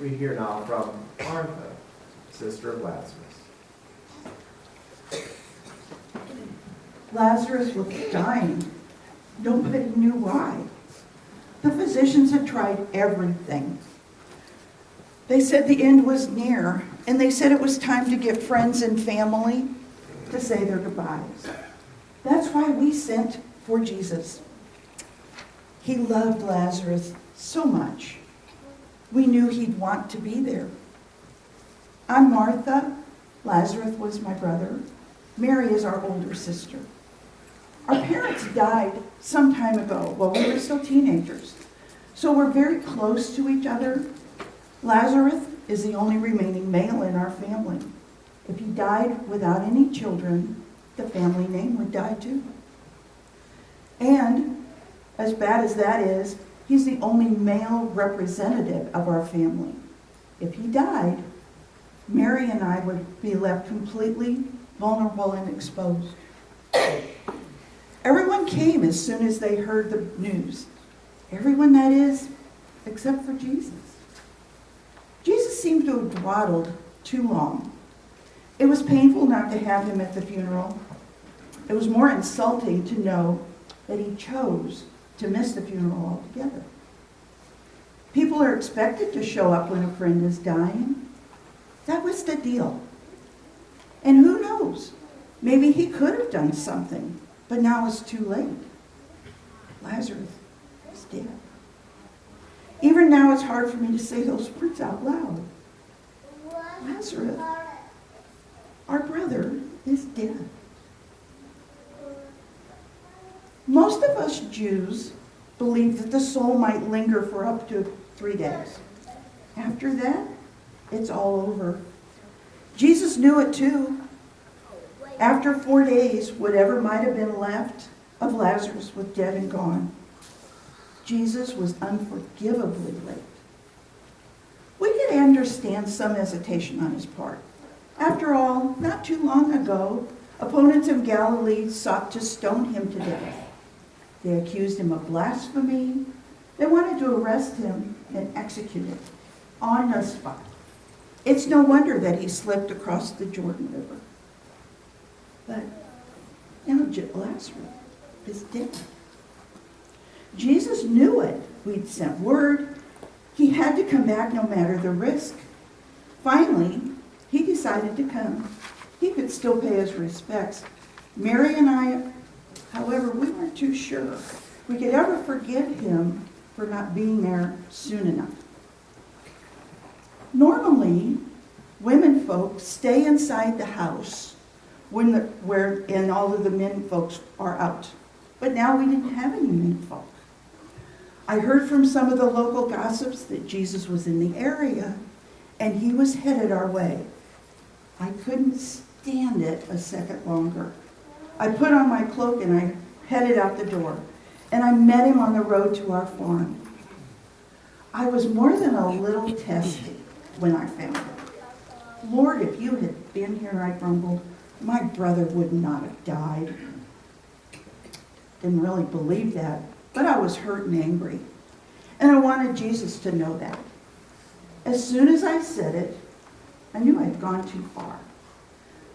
We hear now from Martha, sister of Lazarus. Lazarus was dying. Nobody knew why. The physicians had tried everything. They said the end was near, and they said it was time to get friends and family to say their goodbyes. That's why we sent for Jesus. He loved Lazarus so much. We knew he'd want to be there. I'm Martha. Lazarus was my brother. Mary is our older sister. Our parents died some time ago while we were still teenagers, so we're very close to each other. Lazarus is the only remaining male in our family. If he died without any children, the family name would die too. And as bad as that is, he's the only male representative of our family. If he died, Mary and I would be left completely vulnerable and exposed. Everyone came as soon as they heard the news. Everyone, that is, except for Jesus. Jesus seemed to have dawdled too long. It was painful not to have him at the funeral. It was more insulting to know that he chose to miss the funeral altogether. People are expected to show up when a friend is dying. That was the deal. And who knows? Maybe he could have done something, but now it's too late. Lazarus is dead. Even now it's hard for me to say those words out loud. Lazarus, our brother, is dead. Most of us Jews believe that the soul might linger for up to 3 days. After that, it's all over. Jesus knew it too. After 4 days, whatever might have been left of Lazarus was dead and gone. Jesus was unforgivably late. We can understand some hesitation on his part. After all, not too long ago, opponents of Galilee sought to stone him to death. They accused him of blasphemy. They wanted to arrest him and execute him on the spot. It's no wonder that he slipped across the Jordan River. But now Lazarus is dead. Jesus knew it. We'd sent word. He had to come back no matter the risk. Finally, he decided to come. He could still pay his respects. Mary and I, however, we weren't too sure we could ever forgive him for not being there soon enough. Normally, women folks stay inside the house and all of the men folks are out. But now we didn't have any men folk. I heard from some of the local gossips that Jesus was in the area and he was headed our way. I couldn't stand it a second longer. I put on my cloak and I headed out the door. And I met him on the road to our farm. I was more than a little testy when I found him. Lord, if you had been here, I grumbled, my brother would not have died. Didn't really believe that, but I was hurt and angry. And I wanted Jesus to know that. As soon as I said it, I knew I'd gone too far.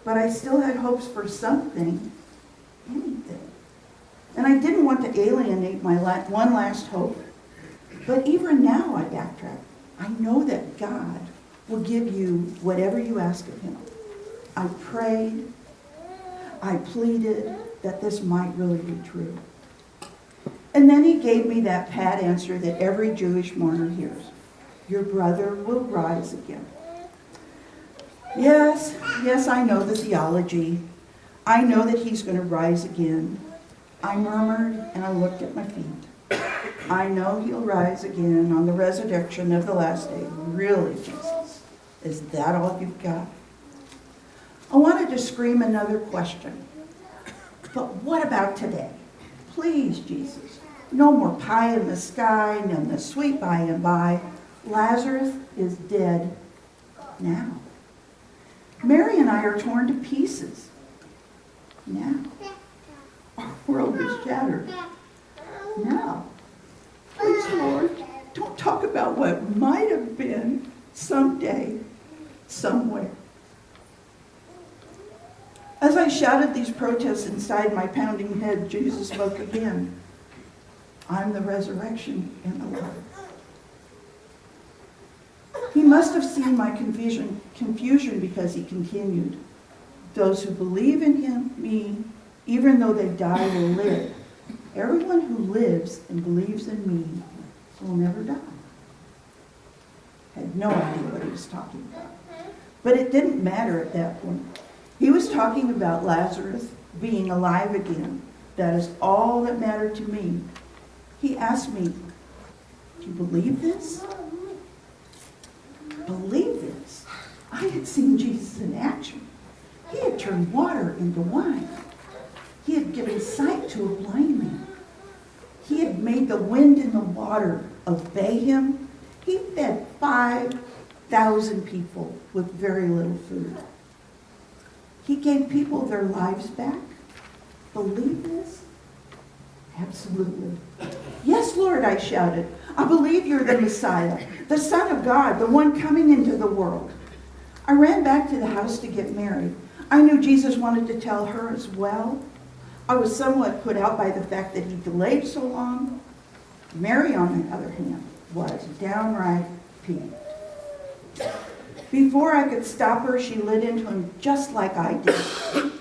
But I still had hopes for something, anything. And I didn't want to alienate my one last hope. But even now I backtrack. I know that God will give you whatever you ask of him. I prayed, I pleaded that this might really be true. And then he gave me that pat answer that every Jewish mourner hears. Your brother will rise again. Yes, I know the theology. I know that he's going to rise again. I murmured and I looked at my feet. I know he'll rise again on the resurrection of the last day. Really, Jesus? Is that all you've got? I wanted to scream another question. But what about today? Please, Jesus. No more pie in the sky, none the sweet by and by. Lazarus is dead now. Mary and I are torn to pieces now. Our world is shattered now. Please, Lord, don't talk about what might have been. someday, somewhere. As I shouted these protests inside my pounding head, Jesus spoke again. I'm the resurrection and the life. He must have seen my confusion because he continued. Those who believe in him, me, even though they die, will live. Everyone who lives and believes in me will never die. I had no idea what he was talking about. But it didn't matter at that point. He was talking about Lazarus being alive again. That is all that mattered to me. He asked me, do you believe this? Believe this? I had seen Jesus in action. He had turned water into wine. He had given sight to a blind man. He had made the wind and the water obey him. He fed 5,000 people with very little food. He gave people their lives back. Believe this? Absolutely. Yes, Lord, I shouted. I believe you're the Messiah, the Son of God, the one coming into the world. I ran back to the house to get married. I knew Jesus wanted to tell her as well. I was somewhat put out by the fact that he delayed so long. Mary, on the other hand, was downright peeved. Before I could stop her, she lit into him just like I did.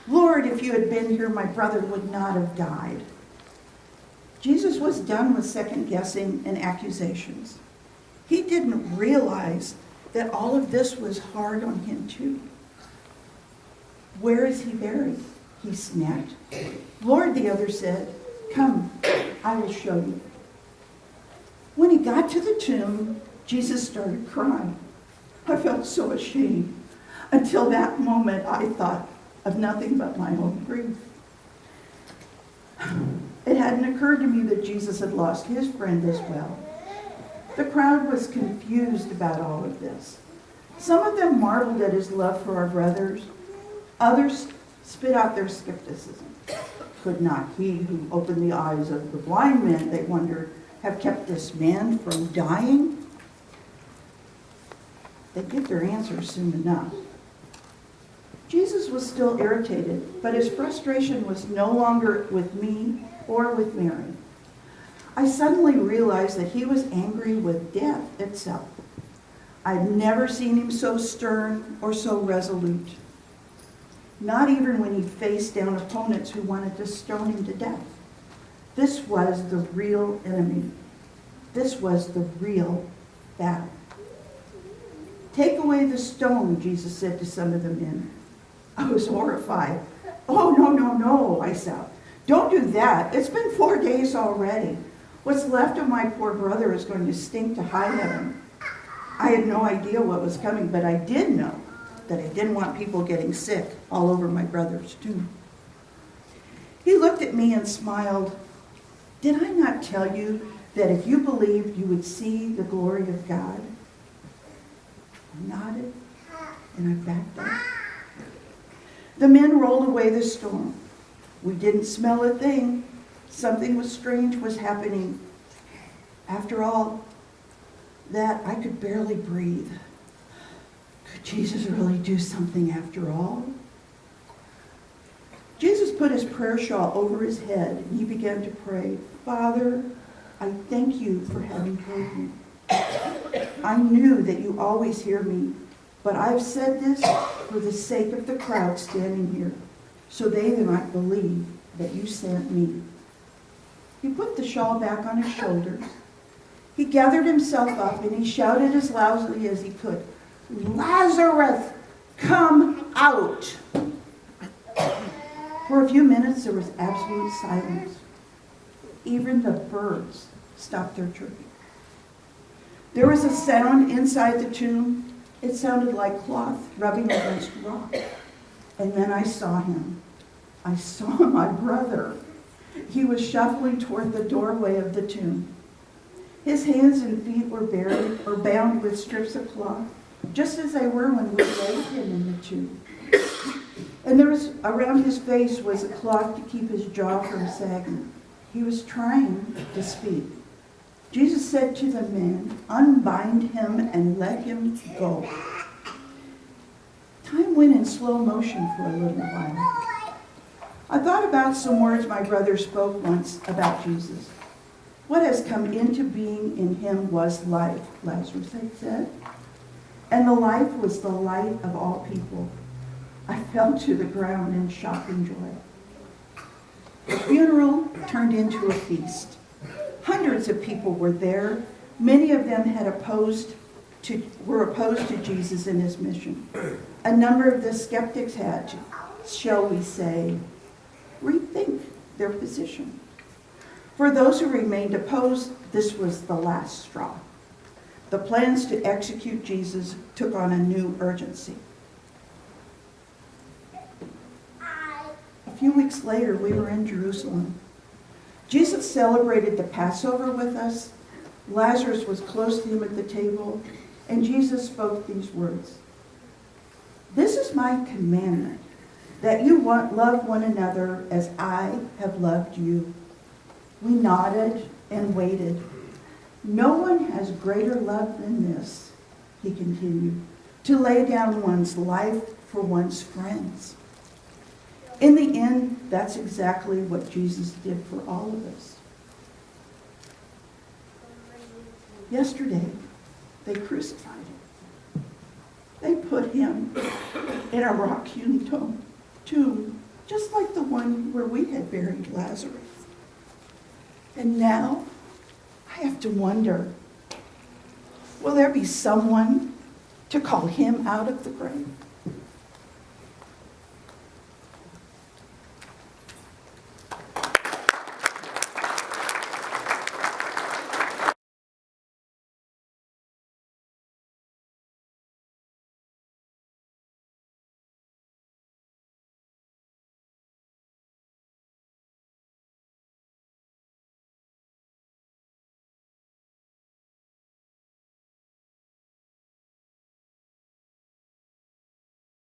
Lord, if you had been here, my brother would not have died. Jesus was done with second-guessing and accusations. He didn't realize that all of this was hard on him too. Where is he buried? He snapped. Lord, the other said, come, I will show you. When he got to the tomb, Jesus started crying. I felt so ashamed. Until that moment, I thought of nothing but my own grief. It hadn't occurred to me that Jesus had lost his friend as well. The crowd was confused about all of this. Some of them marveled at his love for our brothers. Others spit out their skepticism. Could not he who opened the eyes of the blind men, they wondered, have kept this man from dying? They'd get their answers soon enough. Jesus was still irritated, but his frustration was no longer with me or with Mary. I suddenly realized that he was angry with death itself. I'd never seen him so stern or so resolute. Not even when he faced down opponents who wanted to stone him to death. This was the real enemy. This was the real battle. Take away the stone, Jesus said to some of the men. I was horrified. Oh, no, I said. Don't do that. It's been 4 days already. What's left of my poor brother is going to stink to high heaven. I had no idea what was coming, but I did know that I didn't want people getting sick all over my brother's tomb. He looked at me and smiled. Did I not tell you that if you believed, you would see the glory of God? I nodded, and I backed up. The men rolled away the storm. We didn't smell a thing. Something strange was happening. After all that, I could barely breathe. Could Jesus really do something after all? Jesus put his prayer shawl over his head, and he began to pray, Father, I thank you for having heard me. I knew that you always hear me, but I've said this for the sake of the crowd standing here, so they might believe that you sent me. He put the shawl back on his shoulders. He gathered himself up and he shouted as loudly as he could, Lazarus, come out! For a few minutes there was absolute silence. Even the birds stopped their chirping. There was a sound inside the tomb. It sounded like cloth rubbing against rock. And then I saw him. I saw my brother. He was shuffling toward the doorway of the tomb. His hands and feet were buried or bound with strips of cloth, just as they were when we laid him in the tomb. And there was around his face was a cloth to keep his jaw from sagging. He was trying to speak. Jesus said to the man, "Unbind him and let him go." Time went in slow motion for a little while. I thought about some words my brother spoke once about Jesus. What has come into being in him was life, Lazarus had said. And the life was the light of all people. I fell to the ground in shock and joy. The funeral turned into a feast. Hundreds of people were there. Many of them were opposed to Jesus and his mission. A number of the skeptics had to, shall we say, rethink their position. For those who remained opposed, this was the last straw. The plans to execute Jesus took on a new urgency. A few weeks later, we were in Jerusalem. Jesus celebrated the Passover with us. Lazarus was close to him at the table, and Jesus spoke these words. "This is my commandment, that you love one another as I have loved you." We nodded and waited. "No one has greater love than this," he continued, "to lay down one's life for one's friends." In the end, that's exactly what Jesus did for all of us. Yesterday, they crucified him. They put him in a rock-hewn tomb, just like the one where we had buried Lazarus. And now, I have to wonder, will there be someone to call him out of the grave?